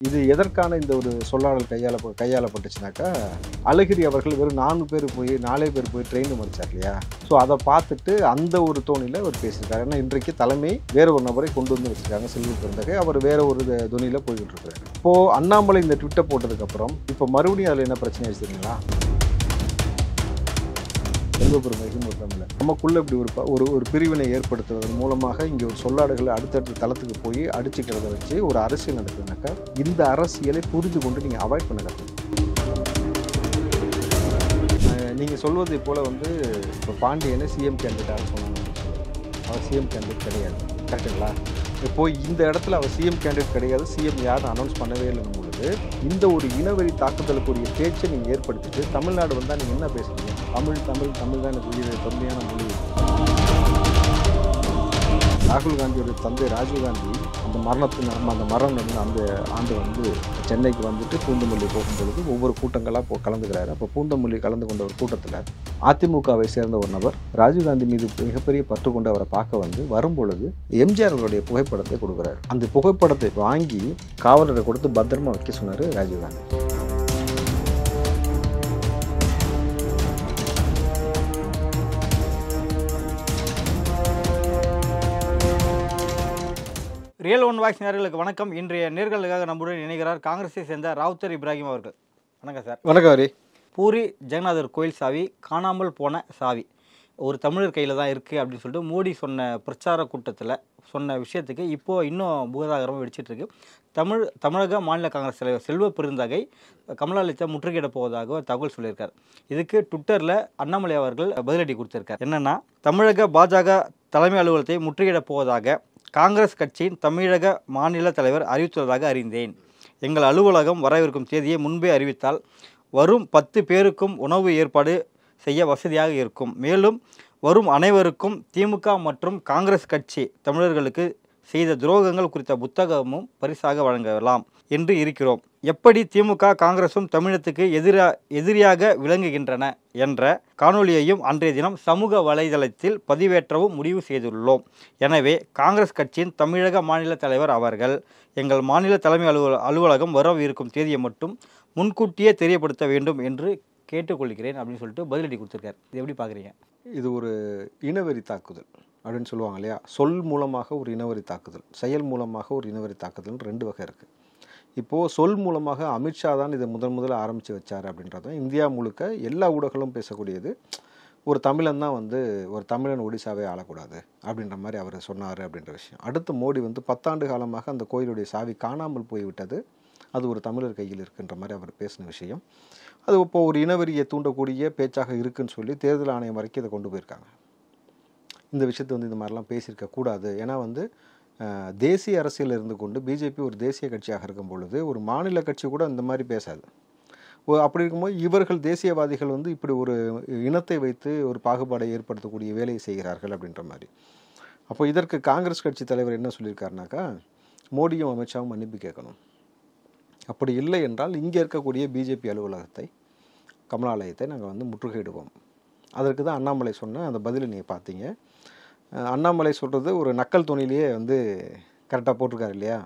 இது எதற்கான இந்த ஒரு சொல்லாடல் கையாளப்பட்டுச்சுனாக்கா, அழகிரி அவர்கள் வெறும் 4 பேர் போய் 4 பேர் போய் ட்ரெயின் மறிச்சார் இல்லையா? ஸோ அதை பார்த்துட்டு அந்த ஒரு தோணியில் அவர் பேசியிருக்காரு. ஏன்னா இன்றைக்கு தலைமை வேற ஒரு நபரை கொண்டு வந்து வச்சிருக்காங்க, செல்வ பெருந்தகை. அவர் வேற ஒரு துணியில் போய்கிட்டு இருக்காரு. இப்போது அண்ணாமலை இந்த ட்விட்டை போட்டதுக்கப்புறம் இப்போ மறுபடியும் அதில் என்ன பிரச்சனை ஆயிடுச்சு தெரியுங்களா? செல்வ பெருந்தகைக்கும் ஒரு தமிழ் நமக்குள்ள இப்படி ஒரு பிரிவினை ஏற்படுத்துவதன் மூலமாக இங்கே ஒரு சொல்லாடுகளை அடுத்தடுத்த தளத்துக்கு போய் அடிச்சுக்கிறத வச்சு ஒரு அரசியல் நடக்குதுனாக்கா, இந்த அரசியலை புரிந்து கொண்டு நீங்கள் அவாய்ட் பண்ண கற்றுக்கணும். நீங்கள் சொல்வதை போல் இப்போ பாண்டியனை சிஎம் கேண்டிடேட்டாக சொன்னாங்க. அவர் சிஎம் கேண்டிடேட் கிடையாது, கரெக்டுங்களா? இப்போ இந்த இடத்துல அவர் சிஎம் கேண்டிடேட் கிடையாது, சிஎம் யாரும் அனௌன்ஸ் பண்ணவே இல்லைன்னு பொழுது இந்த ஒரு இனவெறி தாக்குதலுக்குரிய பேச்சை நீங்கள் ஏற்படுத்திட்டு தமிழ்நாடு வந்தால் நீங்கள் என்ன பேசுறீங்க? தமிழ் தான் எனக்கு உயிர் தொன்மையான மொழி. ராகுல் காந்தியோட தந்தை ராஜீவ்காந்தி அந்த மரணம் நடந்த அந்த ஆண்டு சென்னைக்கு வந்துட்டு பூந்தமல்லி போகும்பொழுது ஒவ்வொரு கூட்டங்களாக கலந்துக்கிறாரு. அப்போ பூந்தமல்லி கலந்து கொண்ட ஒரு கூட்டத்தில் அதிமுகவை சேர்ந்த ஒரு நபர் ராஜீவ்காந்தி மீது மிகப்பெரிய பற்று கொண்டு அவரை பார்க்க வரும்பொழுது எம்ஜிஆர் அவருடைய புகைப்படத்தை கொடுக்குறாரு. அந்த புகைப்படத்தை வாங்கி காவலரை கொடுத்து பத்திரமா வைக்க சொன்னார் ராஜீவ்காந்தி. ரியல் ஒன் வாய்ஸ் நேயர்களுக்கு வணக்கம். இன்றைய நேர்களுக்காக நம்முடன் இணைகிறார் காங்கிரஸை சேர்ந்த ராவுத்தர் இப்ராஹிம் அவர்கள். வணக்கம் சார். வணக்கம் ஹரி. பூரி ஜெகநாதர் கோயில் சாவி காணாமல் போன சாவி ஒரு தமிழர் கையில் தான் இருக்குது அப்படின்னு சொல்லிட்டு மோடி சொன்ன பிரச்சார கூட்டத்தில் சொன்ன விஷயத்துக்கு இப்போது இன்னும் பூதாகரமாக வெடிச்சிட்ருக்கு. தமிழக மாநில காங்கிரஸ் தலைவர் செல்வ பெருந்தகை கமலாலயத்தை முற்றுகையிட போவதாக தகவல் சொல்லியிருக்கார். இதுக்கு ட்விட்டரில் அண்ணாமலை அவர்கள் பதிலடி கொடுத்திருக்கார். என்னென்னா, தமிழக பாஜக தலைமை அலுவலகத்தை முற்றுகையிட போவதாக காங்கிரஸ் கட்சியின் தமிழக மாநில தலைவர் அறிவித்துள்ளதாக அறிந்தேன். எங்கள் அலுவலகம் வரவிருக்கும் தேதியை முன்பே அறிவித்தால் வரும் 10 பேருக்கும் உணவு ஏற்பாடு செய்ய வசதியாக இருக்கும். மேலும் வரும் அனைவருக்கும் திமுக மற்றும் காங்கிரஸ் கட்சி தமிழர்களுக்கு செய்த துரோகங்கள் குறித்த புத்தகமும் பரிசாக வழங்கலாம் என்று இருக்கிறோம். எப்படி திமுக காங்கிரசும் தமிழகத்துக்கு எதிரியாக விளங்குகின்றன என்ற காணொலியையும் அன்றைய தினம் சமூக வலைதளத்தில் பதிவேற்றவும் முடிவு செய்துள்ளோம். எனவே காங்கிரஸ் கட்சியின் தமிழக மாநில தலைவர் அவர்கள் எங்கள் மாநில தலைமை அலுவலகம் வரவிருக்கும் தேதியை மட்டும் முன்கூட்டியே தெரியப்படுத்த வேண்டும் என்று கேட்டுக்கொள்கிறேன் அப்படின்னு சொல்லிட்டு பதிலடி கொடுத்துருக்காரு. இது எப்படி பார்க்குறீங்க? இது ஒரு இனவெறி தாக்குதல் அப்படின்னு சொல்லுவாங்க இல்லையா? சொல் மூலமாக ஒரு இனவெறி தாக்குதல், செயல் மூலமாக ஒரு இனவெறி தாக்குதல் 2 வகை இருக்குது. இப்போது சொல் மூலமாக அமித்ஷா தான் இதை முதல்ல ஆரம்பித்து வச்சார் அப்படின்றது இந்தியா முழுக்க எல்லா ஊடகங்களும் பேசக்கூடியது. ஒரு தமிழன் தான் ஒரு தமிழன் ஒடிசாவே ஆளக்கூடாது அப்படின்ற மாதிரி அவர் சொன்னார் அப்படின்ற விஷயம். அடுத்து மோடி 10 ஆண்டு காலமாக அந்த கோயிலுடைய சாவி காணாமல் போய்விட்டது, அது ஒரு தமிழர் கையில் இருக்குன்ற மாதிரி அவர் பேசின விஷயம். அது இப்போது ஒரு இனவெறியை தூண்டக்கூடிய பேச்சாக இருக்குன்னு சொல்லி தேர்தல் ஆணையம் வரைக்கும் இதை கொண்டு போயிருக்காங்க. இந்த விஷயத்தை இந்த மாதிரிலாம் பேசியிருக்க கூடாது. ஏன்னா தேசிய அரசியல் இருந்து கொண்டு பிஜேபி ஒரு தேசிய கட்சியாக இருக்கும் பொழுது ஒரு மாநில கட்சி கூட இந்த மாதிரி பேசாது. அப்படி இருக்கும்போது இவர்கள் தேசியவாதிகள் இப்படி ஒரு இனத்தை வைத்து ஒரு பாகுபாடை ஏற்படுத்தக்கூடிய வேலையை செய்கிறார்கள் அப்படின்ற மாதிரி. அப்போ இதற்கு காங்கிரஸ் கட்சி தலைவர் என்ன சொல்லியிருக்காருனாக்கா, மோடியும் அமித்ஷாவும் மன்னிப்பு கேட்கணும். அப்படி இல்லை என்றால் இங்கே இருக்கக்கூடிய பிஜேபி அலுவலகத்தை, கமலாலயத்தை நாங்கள் முற்றுகையிடுவோம். அதற்கு தான் அண்ணாமலை சொன்ன அந்த பதிலை நீங்கள் பார்த்தீங்க. அண்ணாமலை சொல்கிறது ஒரு நக்கல் துணியிலேயே கரெக்டாக போட்டிருக்காரு இல்லையா?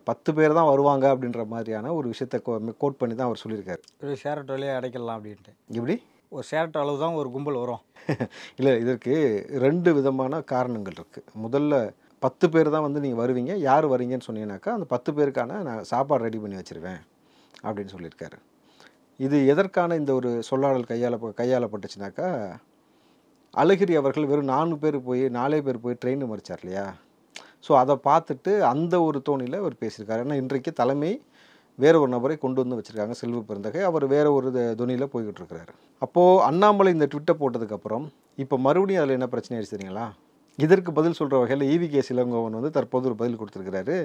10 பேர் தான் வருவாங்க அப்படின்ற மாதிரியான ஒரு விஷயத்தை கோட் பண்ணி தான் அவர் சொல்லியிருக்காரு. ஒரு ஷேரட்டோலே அடைக்கலாம் அப்படின்ட்டு. எப்படி ஒரு ஷேரட்டோ அளவு தான் ஒரு கும்பல் வரும்? இல்லை, இதற்கு 2 விதமான காரணங்கள் இருக்குது. முதல்ல 10 பேர் தான் நீங்கள் வருவீங்க, யார் வரீங்கன்னு சொன்னீங்கன்னாக்கா அந்த 10 பேருக்கான நான் சாப்பாடு ரெடி பண்ணி வச்சுருவேன் அப்படின்னு சொல்லியிருக்காரு. இது எதற்கான இந்த ஒரு சொல்லாடல் கையாளப்பட்டுச்சுனாக்கா, அழகிரி அவர்கள் வெறும் 4 பேர் போய் ட்ரெயின் மறிச்சார் இல்லையா? ஸோ அதை பார்த்துட்டு அந்த ஒரு தோணியில் அவர் பேசியிருக்காரு. ஏன்னா இன்றைக்கு தலைமை வேற ஒரு நபரை கொண்டு வந்து வச்சுருக்காங்க, செல்வ பெருந்தகை. அவர் வேற ஒரு துணியில் போய்கிட்டு இருக்கிறாரு. அப்போது அண்ணாமலை இந்த ட்விட்டை போட்டதுக்கப்புறம் இப்போ மறுபடியும் அதில் என்ன பிரச்சனை ஆயிடுச்சு தெரியுங்களா? இதற்கு பதில் சொல்கிற வகையில் EVK இளங்கோவன் தற்போது ஒரு பதில் கொடுத்துருக்கிறாரு.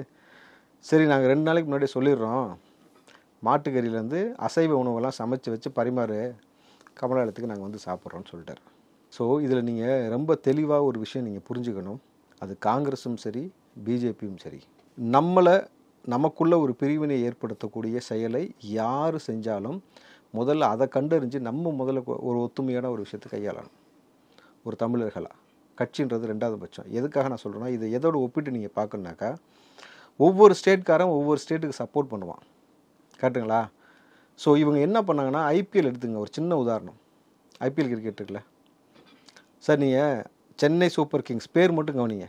சரி, நாங்கள் 2 நாளைக்கு முன்னாடி சொல்லிடுறோம், மாட்டுக்கறியிலேருந்து அசைவ உணவெல்லாம் சமைச்சு வச்சு பரிமாறு, கமலாலயத்துக்கு நாங்கள் சாப்பிட்றோன்னு சொல்லிட்டார். ஸோ இதில் நீங்கள் ரொம்ப தெளிவாக ஒரு விஷயம் நீங்கள் புரிஞ்சுக்கணும். அது காங்கிரஸும் சரி, பிஜேபியும் சரி, நமக்குள்ள ஒரு பிரிவினை ஏற்படுத்தக்கூடிய செயலை யார் செஞ்சாலும் முதல்ல அதை கண்டறிஞ்சு முதல்ல ஒரு ஒத்துமையான ஒரு விஷயத்தை கையாளணும். ஒரு தமிழர்களாக கட்சின்றது 2வது பட்சம். எதுக்காக நான் சொல்கிறேன்னா, இதை எதோடு ஒப்பிட்டு நீங்கள் பார்க்கணுனாக்கா, ஒவ்வொரு ஸ்டேட்காரன் ஒவ்வொரு ஸ்டேட்டுக்கு சப்போர்ட் பண்ணுவான். கரெக்டுங்களா? ஸோ இவங்க என்ன பண்ணாங்கன்னா, ஐபிஎல் எடுத்துங்க, ஒரு சின்ன உதாரணம். ஐபிஎல் கிரிக்கெட் இருக்குல்ல சார், நீங்கள் சென்னை சூப்பர் கிங்ஸ் பேர் மட்டும் கவனிங்க.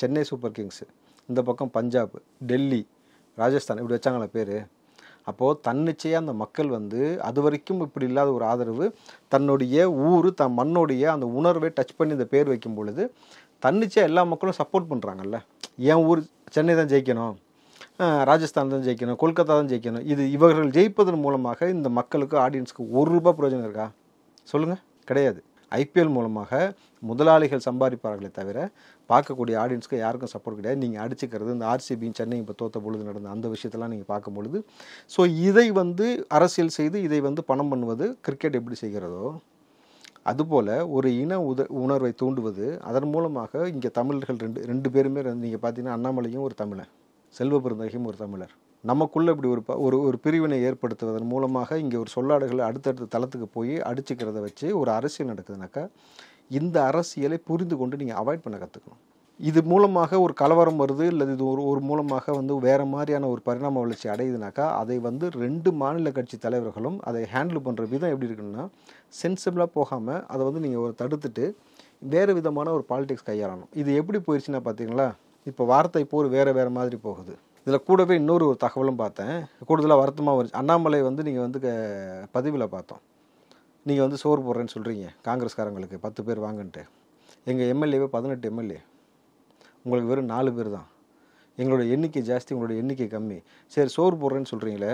சென்னை சூப்பர் கிங்ஸு, இந்த பக்கம் பஞ்சாப், டெல்லி, ராஜஸ்தான், இப்படி வச்சாங்களா பேர். அப்போது தன்னிச்சையாக அந்த மக்கள் வந்து அது வரைக்கும் இப்படி இல்லாத ஒரு ஆதரவு, தன்னுடைய ஊர் தன் மண்ணுடைய அந்த உணர்வை டச் பண்ணி இந்த பேர் வைக்கும் பொழுது தன்னிச்சையாக எல்லா மக்களும் சப்போர்ட் பண்ணுறாங்கல்ல. என் ஊர் சென்னை தான் ஜெயிக்கணும், ராஜஸ்தான் தான் ஜெயிக்கணும், கொல்கத்தா தான் ஜெயிக்கணும். இது இவர்கள் ஜெயிப்பதன் மூலமாக இந்த மக்களுக்கு, ஆடியன்ஸுக்கு ₹1 பிரயோஜனம் இருக்கா சொல்லுங்கள்? கிடையாது. ஐபிஎல் மூலமாக முதலாளிகள் சம்பாதிப்பார்களே தவிர பார்க்கக்கூடிய ஆடியன்ஸ்க்கு யாருக்கும் சப்போர்ட் கிடையாது. நீங்கள் அடிச்சுக்கிறது, இந்த ஆர்சிபியும் சென்னை இப்போ தோற்ற பொழுது நடந்த அந்த விஷயத்தெல்லாம் நீங்கள் பார்க்கும் பொழுது, ஸோ இதை வந்து அரசியல் செய்து இதை வந்து பணம் பண்ணுவது கிரிக்கெட் எப்படி செய்கிறதோ அதுபோல் ஒரு இன உணர்வை தூண்டுவது. அதன் மூலமாக இங்கே தமிழர்கள் ரெண்டு பேருமே நீங்கள் பார்த்தீங்கன்னா, அண்ணாமலையும் ஒரு தமிழன், செல்வ பெருந்தகையும் ஒரு தமிழர். நமக்குள்ளே இப்படி ஒரு பிரிவினை ஏற்படுத்துவதன் மூலமாக இங்கே ஒரு சொல்லாடுகளை அடுத்தடுத்த தளத்துக்கு போய் அடிச்சுக்கிறத வச்சு ஒரு அரசியல் நடக்குதுனாக்கா, இந்த அரசியலை புரிந்து கொண்டு நீங்கள் அவாய்ட் பண்ண கற்றுக்கணும். இது மூலமாக ஒரு கலவரம் வருது, இல்லை இது ஒரு மூலமாக வந்து வேறு மாதிரியான ஒரு பரிணாம வளர்ச்சி அடையுதுனாக்கா, அதை வந்து 2 மாநில கட்சி தலைவர்களும் அதை ஹேண்டில் பண்ணுற விதம் எப்படி இருக்குன்னா, சென்சிபிளாக போகாமல் அதை வந்து நீங்கள் ஒரு தடுத்துட்டு வேறு விதமான ஒரு பாலிடிக்ஸ் கையாளணும். இது எப்படி போயிடுச்சுன்னா பார்த்தீங்களா, இப்போ வார்த்தை போர் வேறு மாதிரி போகுது. இதில் கூடவே இன்னொரு தகவலும் பார்த்தேன், கூடுதலாக வருத்தமாக வருது. அண்ணாமலை வந்து நீங்கள் வந்து பதிவில் பார்த்தோம், நீங்கள் வந்து சோறு போடுறேன்னு சொல்கிறீங்க காங்கிரஸ்காரங்களுக்கு 10 பேர் வாங்கன்ட்டு. எங்கள் எம்எல்ஏவே 18 எம்எல்ஏ, உங்களுக்கு வெறும் 4 பேர் தான். எங்களோட எண்ணிக்கை ஜாஸ்தி, உங்களோட எண்ணிக்கை கம்மி. சரி சோறு போடுறேன்னு சொல்கிறீங்களே,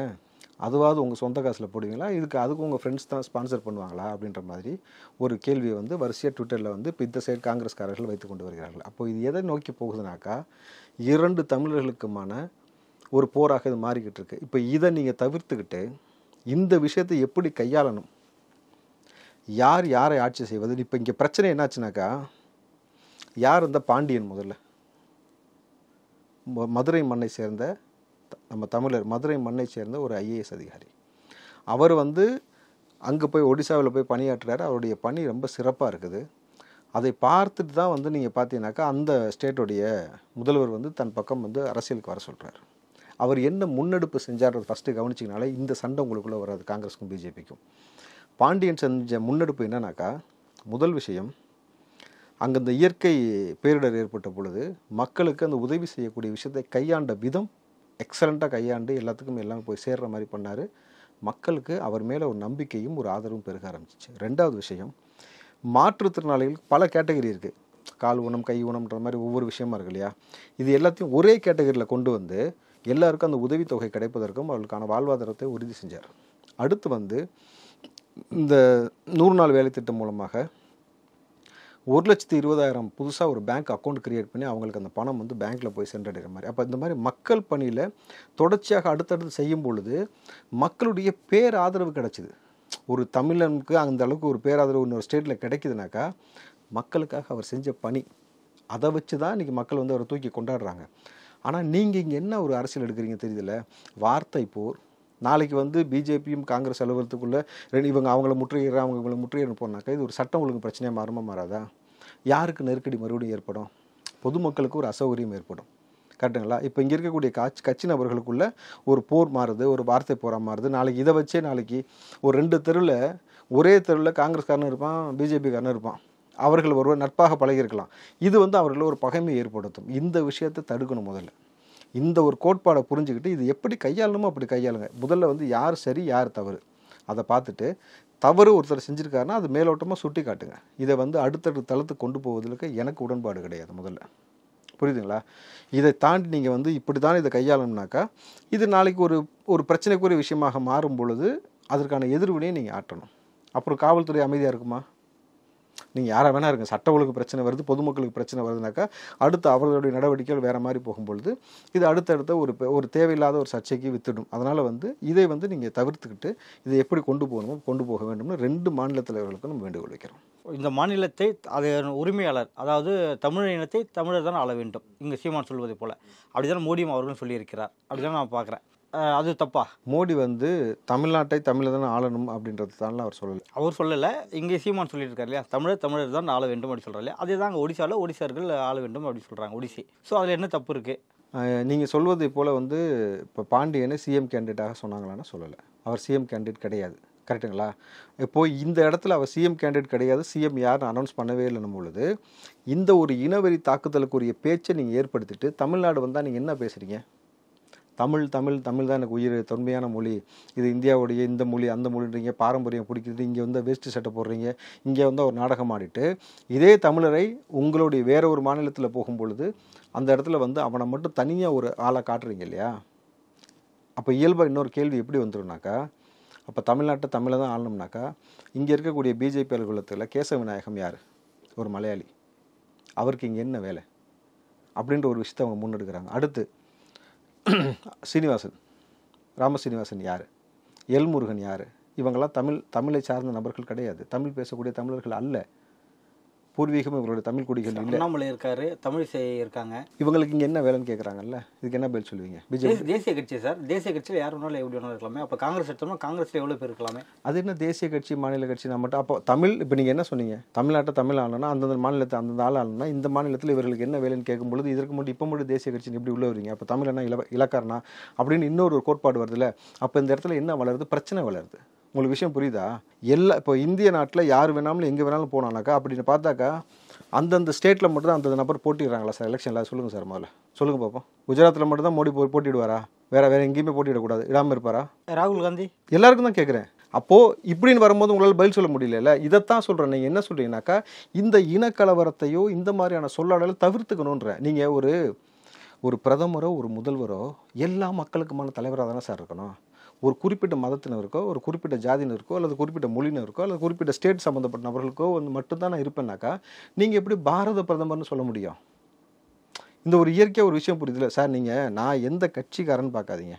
அதுவாவது உங்கள் சொந்த காசில் போடுவீங்களா, அதுக்கு உங்கள் ஃப்ரெண்ட்ஸ் தான் ஸ்பான்சர் பண்ணுவாங்களா அப்படின்ற மாதிரி ஒரு கேள்வியை வந்து வரிசையாக ட்விட்டரில் வந்து இப்போ இந்த சைடு காங்கிரஸ்காரர்கள் வைத்து கொண்டு வருகிறார்கள். அப்போது இது எதை நோக்கி போகுதுனாக்கா, 2 தமிழர்களுக்குமான ஒரு போராக இது மாறிக்கிட்டு இருக்கு. இப்போ இதை நீங்கள் தவிர்த்துக்கிட்டு இந்த விஷயத்தை எப்படி கையாளணும், யார் யாரை ஆட்சி செய்வது. இப்போ இங்கே பிரச்சனை என்னாச்சுனாக்கா, யார் இந்த பாண்டியன் முதல்ல மதுரை மண்ணை சேர்ந்த நம்ம தமிழர், மதுரை மண்ணை சேர்ந்த ஒரு ஐஏஎஸ் அதிகாரி. அவர் வந்து அங்கே போய் ஒடிசாவில் போய் பணியாற்றுறாரு. அவருடைய பணி ரொம்ப சிறப்பாக இருக்குது. அதை பார்த்துட்டு தான் வந்து நீங்கள் பார்த்தீங்கன்னாக்கா, அந்த ஸ்டேட்டுடைய முதல்வர் வந்து தன் பக்கம் வந்து அரசியலுக்கு வர சொல்கிறார். அவர் என்ன முன்னெடுப்பு செஞ்சார்றது ஃபஸ்ட்டு கவனிச்சிங்கனாலே இந்த சண்டை உங்களுக்குள்ளே வராது, காங்கிரஸுக்கும் பிஜேபிக்கும். பாண்டியன் செஞ்ச முன்னெடுப்பு என்னன்னாக்கா, முதல் விஷயம், அங்கே இந்த இயற்கை பேரிடர் ஏற்பட்ட பொழுது மக்களுக்கு அந்த உதவி செய்யக்கூடிய விஷயத்தை கையாண்ட விதம் எக்ஸலண்ட்டாக கையாண்டு எல்லாத்துக்கும் எல்லாம் போய் சேர்ற மாதிரி பண்ணார். மக்களுக்கு அவர் மேலே ஒரு நம்பிக்கையும் ஒரு ஆதரவும் பெருக ஆரம்பிச்சிச்சு. 2வது விஷயம், மாற்றுத்திறனாளிகள் பல கேட்டகரி இருக்குது, கால் ஊனம், கை ஊனம்ன்ற மாதிரி ஒவ்வொரு விஷயமா இருக்கு இல்லையா. இது எல்லாத்தையும் ஒரே கேட்டகரியில் கொண்டு வந்து எல்லாருக்கும் அந்த உதவித்தொகை கிடைப்பதற்கும் அவர்களுக்கான வாழ்வாதாரத்தை உறுதி செஞ்சார். அடுத்து வந்து இந்த 100 நாள் வேலை திட்டம் மூலமாக 1,20,000 புதுசாக ஒரு பேங்க் அக்கௌண்ட் கிரியேட் பண்ணி அவங்களுக்கு அந்த பணம் வந்து பேங்க்கில் போய் சென்றடைகிற மாதிரி. அப்போ இந்த மாதிரி மக்கள் பணியில் தொடர்ச்சியாக அடுத்தடுத்து செய்யும் பொழுது மக்களுடைய பேராதரவு கிடச்சிது. ஒரு தமிழனுக்கு அந்த அளவுக்கு ஒரு பேராதரவு இன்னொரு ஸ்டேட்டில் கிடைக்குதுனாக்கா, மக்களுக்காக அவர் செஞ்ச பணி, அதை வச்சு தான் இன்றைக்கி மக்கள் வந்து அவரை தூக்கி கொண்டாடுறாங்க. ஆனால் நீங்கள் இங்கே என்ன ஒரு அரசியல் எடுக்கிறீங்க தெரியுதுல்ல, வார்த்தை போர். நாளைக்கு வந்து பிஜேபியும் காங்கிரஸ் அலுவலகத்துக்குள்ளே இவங்க அவங்கள முற்றுகிறாங்க, அவங்க இவங்களை முற்றுகிற போனாக்கா இது ஒரு சட்டம் ஒழுங்கு பிரச்சனையாக மாறாதா? யாருக்கு நெருக்கடி மறுபடியும் ஏற்படும்? பொதுமக்களுக்கு ஒரு அசௌகரியம் ஏற்படும். கரெக்டுங்களா? இப்போ இங்கே இருக்கக்கூடிய கட்சி நபர்களுக்குள்ளே ஒரு போர் மாறுது, ஒரு வார்த்தை போராக மாறுது. நாளைக்கு இதை வச்சே நாளைக்கு ஒரு 2 தெருவில், ஒரே தெருவில் காங்கிரஸ்காரனும் இருப்பான், பிஜேபிக்காரனும் இருப்பான். அவர்கள் ஒருவர் நட்பாக பழகியிருக்கலாம். இது வந்து அவர்களை ஒரு பகைமை ஏற்படுத்தும். இந்த விஷயத்தை தடுக்கணும். முதல்ல இந்த ஒரு கோட்பாடை புரிஞ்சுக்கிட்டு இது எப்படி கையாளணுமோ அப்படி கையாளுங்க. முதல்ல வந்து யார் சரி யார் தவறு அதை பார்த்துட்டு, தவறு ஒருத்தர் செஞ்சுருக்காருன்னா அது மேலோட்டமாக சுட்டி காட்டுங்க. இதை வந்து அடுத்தடுத்த தளத்துக்கு கொண்டு போவதற்கு எனக்கு உடன்பாடு கிடையாது. முதல்ல புரியுதுங்களா? இதை தாண்டி நீங்கள் வந்து இப்படி தான் இதை கையாளணும்னாக்கா, இது நாளைக்கு ஒரு பிரச்சனைக்குரிய விஷயமாக மாறும் பொழுது அதற்கான எதிர்வினையை நீங்கள் ஆற்றணும். அப்புறம் காவல்துறை அமைதியாக இருக்குமா? நீங்கள் யாராக வேணா இருங்க, சட்ட ஒழுங்கு பிரச்சனை வருது, பொதுமக்களுக்கு பிரச்சனை வருதுனாக்கா அடுத்து அவர்களுடைய நடவடிக்கைகள் வேறு மாதிரி போகும்பொழுது இது அடுத்தடுத்த ஒரு தேவையில்லாத ஒரு சர்ச்சைக்கு வித்துடும். அதனால் வந்து இதை வந்து நீங்கள் தவிர்த்துக்கிட்டு இதை எப்படி கொண்டு போக வேண்டும்னு 2 மாநில தலைவர்களுக்கும் நம்ம வேண்டுகோள் வைக்கிறோம். இந்த மாநிலத்தை அது உரிமையாளர், அதாவது தமிழ் இனத்தை தமிழர் தான் ஆள வேண்டும், இங்கே சீமான் சொல்வதை போல் அப்படிதான் மோடியும் அவர்களும் சொல்லியிருக்கிறார். அப்படிதான் நான் பார்க்குறேன். அது தப்பா? மோடி வந்து தமிழ்நாட்டை தமிழர் தான் ஆளணும் அப்படின்றது தான் அவர் சொல்லலை. அவர் சொல்லலை, இங்கே சீமான் சொல்லியிருக்காரு இல்லையா, தமிழர் தான் ஆள வேண்டும் அப்படின்னு சொல்கிறார் இல்லையா. அதே தான் அங்கே ஒடிசாவில் ஒடிசார்கள் ஆள வேண்டும் அப்படின்னு சொல்கிறாங்க, ஒடிசி. ஸோ அதில் என்ன தப்பு இருக்குது? நீங்கள் சொல்வதை போல் வந்து இப்போ பாண்டியனை சிஎம் கேண்டிடேட்டாக சொன்னாங்களான்னா சொல்லலை. அவர் சிஎம் கேண்டிடேட் கிடையாது. கரெக்டுங்களா? இப்போது இந்த இடத்துல அவர் சிஎம் கேண்டிடேட் கிடையாது, சிஎம் யாருன்னு அனௌன்ஸ் பண்ணவே இல்லைன்னும் பொழுது இந்த ஒரு இனவெறி தாக்குதலுக்குரிய பேச்சை நீங்கள் ஏற்படுத்திட்டு தமிழ்நாடு வந்தால் நீங்கள் என்ன பேசுகிறீங்க? தமிழ் தமிழ் தமிழ் தான் எனக்கு உயிர், தொன்மையான மொழி, இது இந்தியாவுடைய இந்த மொழி அந்த மொழின்றீங்க, பாரம்பரியம் பிடிக்குது, இங்கே வந்து வேஷ்டி சட்டை போடுறீங்க, இங்கே வந்து ஒரு நாடகம் ஆடிட்டு இதே தமிழரை உங்களுடைய வேற ஒரு மாநிலத்தில் போகும்பொழுது அந்த இடத்துல வந்து அவனை மட்டும் தனியாக ஒரு ஆளை காட்டுறீங்க இல்லையா? அப்போ இயல்பாக இன்னொரு கேள்வி எப்படி வந்துடும்னாக்கா, அப்போ தமிழ்நாட்டை தமிழை தான் ஆளணும்னாக்கா இங்கே இருக்கக்கூடிய பிஜேபி அலுவலகத்தில் கேசவ விநாயகம் யார்? ஒரு மலையாளி. அவருக்கு இங்கே என்ன வேலை அப்படின்ற ஒரு விஷயத்தை அவங்க முன்னெடுக்கிறாங்க. அடுத்து சீனிவாசன், ராமசீனிவாசன் யார்? எல்முருகன் யார்? இவங்கெல்லாம் தமிழை சார்ந்த நபர்கள் கிடையாது, தமிழ் பேசக்கூடிய தமிழர்கள் அல்ல. பூர்வீகம் இவங்களுடைய தமிழ் குடிகள் இல்லை. அண்ணாமலை இருக்காரு, தமிழிசை இருக்காங்க. இவங்களுக்கு இங்கே என்ன வேலைன்னு கேட்குறாங்கல்ல, இதுக்கு என்ன பதில் சொல்லுவீங்க? பிஜேபி தேசிய கட்சி சார், தேசிய கட்சியில் யார் வேணாலும் எப்படி வேணாலும் இருக்கலாமே. அப்போ காங்கிரஸ் எடுத்தோம்னா காங்கிரஸில் எவ்வளோ பேர் இருக்கலாமே? அது என்ன தேசிய கட்சி மாநில கட்சி நான் மட்டும்? அப்போ தமிழ், இப்போ நீங்கள் என்ன சொன்னீங்க, தமிழ்நாட்டை தமிழ் ஆளணும்னா அந்தந்த மாநிலத்தை அந்தந்த ஆள் ஆளணும்னா இந்த மாநிலத்தில் இவர்களுக்கு என்ன வேலைன்னு கேட்கும்பொழுது இதற்கு மட்டும் இப்போ மட்டும் தேசிய கட்சின்னு எப்படி உள்ள வரீங்க? அப்போ தமிழ் என்ன இலக்காரனா அப்படின்னு இன்னொரு கோட்பாடு வருதுல்ல. அப்போ இந்த இடத்துல என்ன வளருது? பிரச்சனை வளருது. உங்களுக்கு விஷயம் புரியுதா? இப்போ இந்திய நாட்டில் யார் வேணாலும் எங்கே வேணாலும் போனானாக்கா அப்படின்னு பார்த்தாக்கா அந்தந்த ஸ்டேட்டில் மட்டும் தான் அந்தந்த நபர் போட்டிடுறாங்களா சார் எலெக்ஷனில்? சொல்லுங்கள் சார், முதல்ல சொல்லுங்கள் பார்ப்போம். குஜராத்தில் மட்டும் தான் மோடி போட்டிடுவாரா? வேறு எங்கேயுமே போட்டியிடக்கூடாது, இடாமல் இருப்பாரா? ராகுல் காந்தி? எல்லாருக்கும் தான் கேட்குறேன். அப்போது இப்படின்னு வரும்போது உங்களால் பதில் சொல்ல முடியல. இதைத்தான் சொல்கிறேன். நீங்கள் என்ன சொல்கிறீங்கனாக்கா இந்த இனக்கலவரத்தையோ இந்த மாதிரியான சொல்லாடலை தவிர்த்துக்கணுன்ற. நீங்கள் ஒரு பிரதமரோ ஒரு முதல்வரோ எல்லா மக்களுக்குமான தலைவராக தானே சார் இருக்கணும். ஒரு குறிப்பிட்ட மதத்தினருக்கோ ஒரு குறிப்பிட்ட ஜாதியினருக்கோ அல்லது குறிப்பிட்ட மொழியினருக்கோ அல்லது குறிப்பிட்ட ஸ்டேட் சம்மந்தப்பட்ட நபர்களுக்கோ வந்து மட்டும்தான் நான் இருப்பேன்னாக்கா நீங்கள் எப்படி பாரத பிரதமர்னு சொல்ல முடியும்? இந்த ஒரு இயற்கையாக ஒரு விஷயம் புரியுதுல சார். நான் எந்த கட்சிக்காரன்னு பார்க்காதீங்க,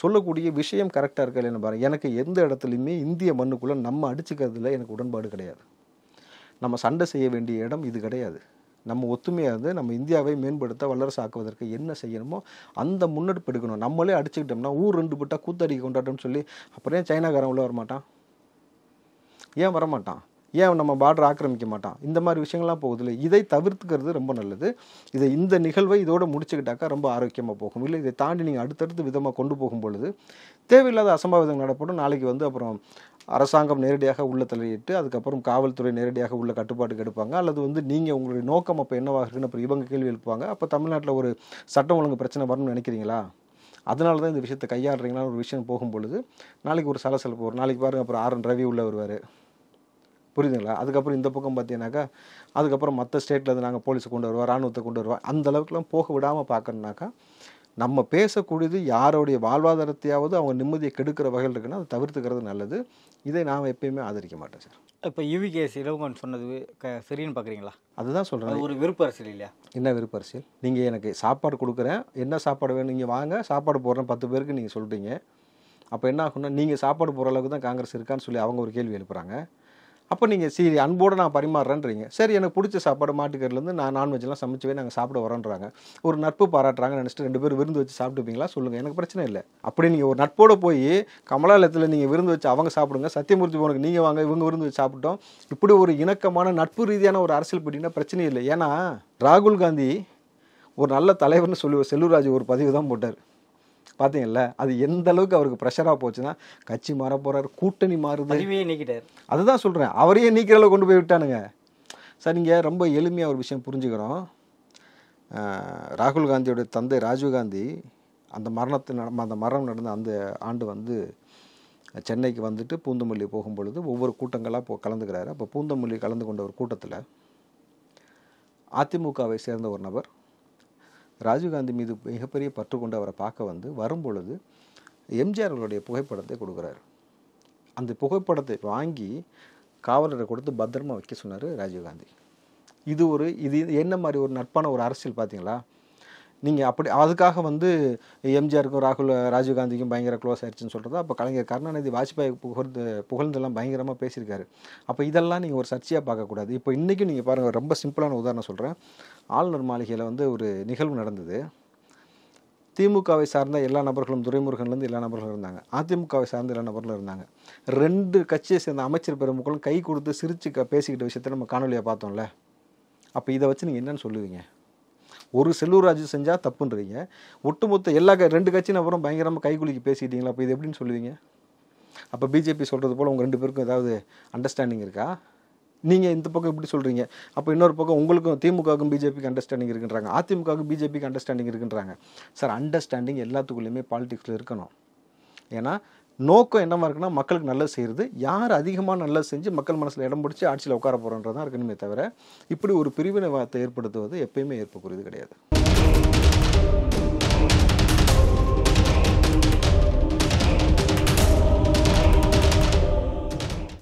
சொல்லக்கூடிய விஷயம் கரெக்டாக இருக்கா இல்லைன்னு பாருங்கள். எனக்கு எந்த இடத்துலையுமே இந்திய மண்ணுக்குள்ளே நம்ம அடிச்சுக்கிறதுல எனக்கு உடன்பாடு கிடையாது. நம்ம சண்டை செய்ய வேண்டிய இடம் இது கிடையாது. நம்ம ஒத்துமையாக இருந்து நம்ம இந்தியாவை மேம்படுத்த வல்லரசு ஆக்குவதற்கு என்ன செய்யணுமோ அந்த முன்னெடுப்பு எடுக்கணும். நம்மளே அடிச்சுக்கிட்டோம்னா ஊர் ரெண்டு பட்டா கூத்தடிக்க கொண்டாட்டோம்னு சொல்லி அப்புறம் ஏன் சைனாக்காரன் உள்ள வரமாட்டான்? ஏன் வரமாட்டான்? ஏன் நம்ம பார்டர் ஆக்கிரமிக்க மாட்டான்? இந்த மாதிரி விஷயங்கள்லாம் போகுதில்லை. இதை தவிர்த்துக்கிறது ரொம்ப நல்லது. இந்த நிகழ்வை இதோடு முடிச்சுக்கிட்டாக்கா ரொம்ப ஆரோக்கியமாக போகும். இல்லை இதை தாண்டி நீங்கள் அடுத்தடுத்து விதமாக கொண்டு போகும் பொழுது தேவையில்லாத அசம்பாவிதம் நடப்படும். நாளைக்கு வந்து அப்புறம் அரசாங்கம் நேரடியாக உள்ள தலையிட்டு அதுக்கப்புறம் காவல்துறை நேரடியாக உள்ள கட்டுப்பாட்டுக்கு எடுப்பாங்க. அல்லது வந்து நீங்கள் உங்களுடைய நோக்கம் அப்போ என்னவாக இருக்குன்னு அப்புறம் இவங்க கேள்வி எழுப்புவாங்க. அப்போ தமிழ்நாட்டில் ஒரு சட்டம் ஒழுங்கு பிரச்சனை வரணும்னு நினைக்கிறீங்களா? அதனால தான் இந்த விஷயத்தை கையாளுறீங்களா ஒரு விஷயம் போகும்பொழுது நாளைக்கு ஒரு சலசலப்பு வரும். நாளைக்கு பாருங்கள் அப்புறம் ஆர்என் ரவி உள்ள வருவார், புரியுதுங்களா? அதுக்கப்புறம் இந்த பக்கம் பார்த்தீங்கன்னாக்கா அதுக்கப்புறம் மற்ற ஸ்டேட்டில் நாங்கள் போலீஸை கொண்டு வருவோம், இராணுவத்தை கொண்டு வருவோம். அந்த அளவுக்குலாம் போக விடாமல் பார்க்கணுன்னாக்கா நம்ம பேசக்கூடியது யாருடைய வாழ்வாதாரத்தையாவது அவங்க நிம்மதியை கெடுக்கிற வகையில் இருக்குன்னா அதை தவிர்த்துக்கிறது நல்லது. இதை நான் எப்பயுமே ஆதரிக்க மாட்டேன் சார். இப்போ யுவிகேஎஸ் இளங்கோவன் சொன்னது சரின்னு பார்க்குறீங்களா? அதுதான் சொல்கிறேன். ஒரு விருப்ப அரசியல் இல்லையா? என்ன விருப்ப அரசியல்? நீங்கள் எனக்கு சாப்பாடு கொடுக்குறேன், என்ன சாப்பாடு வேணும் நீங்கள் வாங்க, சாப்பாடு போடுறேன் 10 பேருக்கு நீங்கள் சொல்கிறீங்க. அப்போ என்ன ஆகுன்னா நீங்கள் சாப்பாடு போகிற அளவுக்கு தான் காங்கிரஸ் இருக்கான்னு சொல்லி அவங்க ஒரு கேள்வி எழுப்புறாங்க. அப்போ நீங்கள் சரி அன்போடு நான் பரிமாறுறேன்றீங்க. சரி எனக்கு பிடிச்ச சாப்பாடு மாட்டுக்கறிலேருந்து நான் நான்வெஜ்லாம் சமைச்சவே நாங்கள் சாப்பிட வரோன்றாங்க. ஒரு நட்பு பாராட்டுறாங்க நினச்சிட்டு 2 பேர் விருந்து வச்சு சாப்பிட்டுப்பீங்களா? சொல்லுங்கள், எனக்கு பிரச்சனை இல்லை. அப்படி நீங்கள் ஒரு நட்போடு போய் கமலாலயத்தில் நீங்கள் விருந்து வச்சு அவங்க சாப்பிடுங்க, சத்தியமூர்த்தி போனுக்கு நீங்கள் வாங்க இவங்க விருந்து வச்சு சாப்பிட்டோம், இப்படி ஒரு இணக்கமான நட்பு ரீதியான ஒரு அரசியல் போட்டிங்கன்னா பிரச்சனையே இல்லை. ஏன்னா ராகுல் காந்தி ஒரு நல்ல தலைவர்னு சொல்லி செல்லூர்ராஜ் ஒரு பதிவு தான் போட்டார், பார்த்தீங்கல்ல? அது எந்த அளவுக்கு அவருக்கு ப்ரெஷராக போச்சுன்னா கட்சி மாற போகிறார், கூட்டணி மாறுது, நீக்கிட்டார். அதுதான் சொல்கிறேன், அவரையே நீக்கிற அளவு கொண்டு போய் விட்டானுங்க சார். நீங்கள் ரொம்ப எளிமையாக ஒரு விஷயம் புரிஞ்சுக்கிறோம். ராகுல் காந்தியோட தந்தை ராஜீவ்காந்தி அந்த மரணம் நடந்த அந்த ஆண்டு வந்து சென்னைக்கு வந்துட்டு பூந்தமல்லி போகும்பொழுது ஒவ்வொரு கூட்டங்களாக கலந்துக்கிறாரு. அப்போ பூந்தமல்லி கலந்து கொண்ட ஒரு கூட்டத்தில் அதிமுகவை சேர்ந்த ஒரு நபர் ராஜீவ்காந்தி மீது மிகப்பெரிய பற்று கொண்டு அவரை பார்க்க வந்து வரும்பொழுது எம்ஜிஆர் அவர்களுடைய புகைப்படத்தை கொடுக்குறாரு. அந்த புகைப்படத்தை வாங்கி காவலரை கொடுத்து பத்திரமா வைக்க சொன்னார் ராஜீவ்காந்தி. இது என்ன மாதிரி ஒரு நட்பான ஒரு அரசியல் பார்த்தீங்களா? நீங்கள் அப்படி அதுக்காக வந்து எம்ஜிஆருக்கும் ராஜீவ்காந்திக்கும் பயங்கர க்ளோஸ் ஆயிடுச்சுன்னு சொல்கிறது. அப்போ கலைஞர் கருணாநிதி வாஜ்பாய் புகழ்ந்தெல்லாம் பயங்கரமாக பேசியிருக்காரு. அப்போ இதெல்லாம் நீங்கள் ஒரு சர்ச்சையாக பார்க்கக்கூடாது. இப்போ இன்றைக்கும் நீங்கள் பாருங்கள், ரொம்ப சிம்பிளான உதாரணம் சொல்கிறேன். ஆளுநர் மாளிகையில் வந்து ஒரு நிகழ்வு நடந்தது. திமுகவை சார்ந்த எல்லா நபர்களும், துரைமுருகன்லேருந்து எல்லா நபர்களும் இருந்தாங்க, அதிமுகவை சார்ந்த எல்லா நபர்களும் இருந்தாங்க. 2 கட்சியை சேர்ந்த அமைச்சர் பெருமக்களும் கை கொடுத்து சிரித்து பேசிக்கிட்ட விஷயத்தை நம்ம காணொலியாக பார்த்தோம்ல. அப்போ இதை வச்சு நீங்கள் என்னென்னு சொல்லுவீங்க? ஒரு செல்லூர் ராஜு செஞ்சால் தப்புன்றீங்க, ஒட்டுமொத்த எல்லா 2 கட்சியும் அப்புறம் பயங்கரமாக கைகுலுக்கி பேசிட்டீங்களா? அப்போ இது எப்படின்னு சொல்லுவீங்க? அப்போ பிஜேபி சொல்கிறது போல் உங்கள் 2 பேருக்கும் ஏதாவது அண்டர்ஸ்டாண்டிங் இருக்கா? நீங்கள் இந்த பக்கம் இப்படி சொல்கிறீங்க, அப்போ இன்னொரு பக்கம் உங்களுக்கும் திமுகவுக்கும் பிஜேபிக்கு அண்டர்ஸ்டாண்டிங் இருக்குன்றாங்க, அதிமுகவுக்கு பிஜேபிக்கு அண்டர்ஸ்டாண்டிங் இருக்குன்றாங்க. சார், அண்டர்ஸ்டாண்டிங் எல்லாத்துக்குள்ளேயுமே பாலிடிக்ஸில் இருக்கணும். ஏன்னா நோக்கம் என்னமா இருக்குன்னா மக்களுக்கு நல்லது செய்கிறது, யார் அதிகமாக நல்லது செஞ்சு மக்கள் மனசில் இடம் பிடிச்சி ஆட்சியில் உட்கார போகிறோன்றது தான் இருக்கணுமே தவிர இப்படி ஒரு பிரிவினைவாதத்தை ஏற்படுத்துவது எப்பயுமே ஏற்புக்குரியது கிடையாது.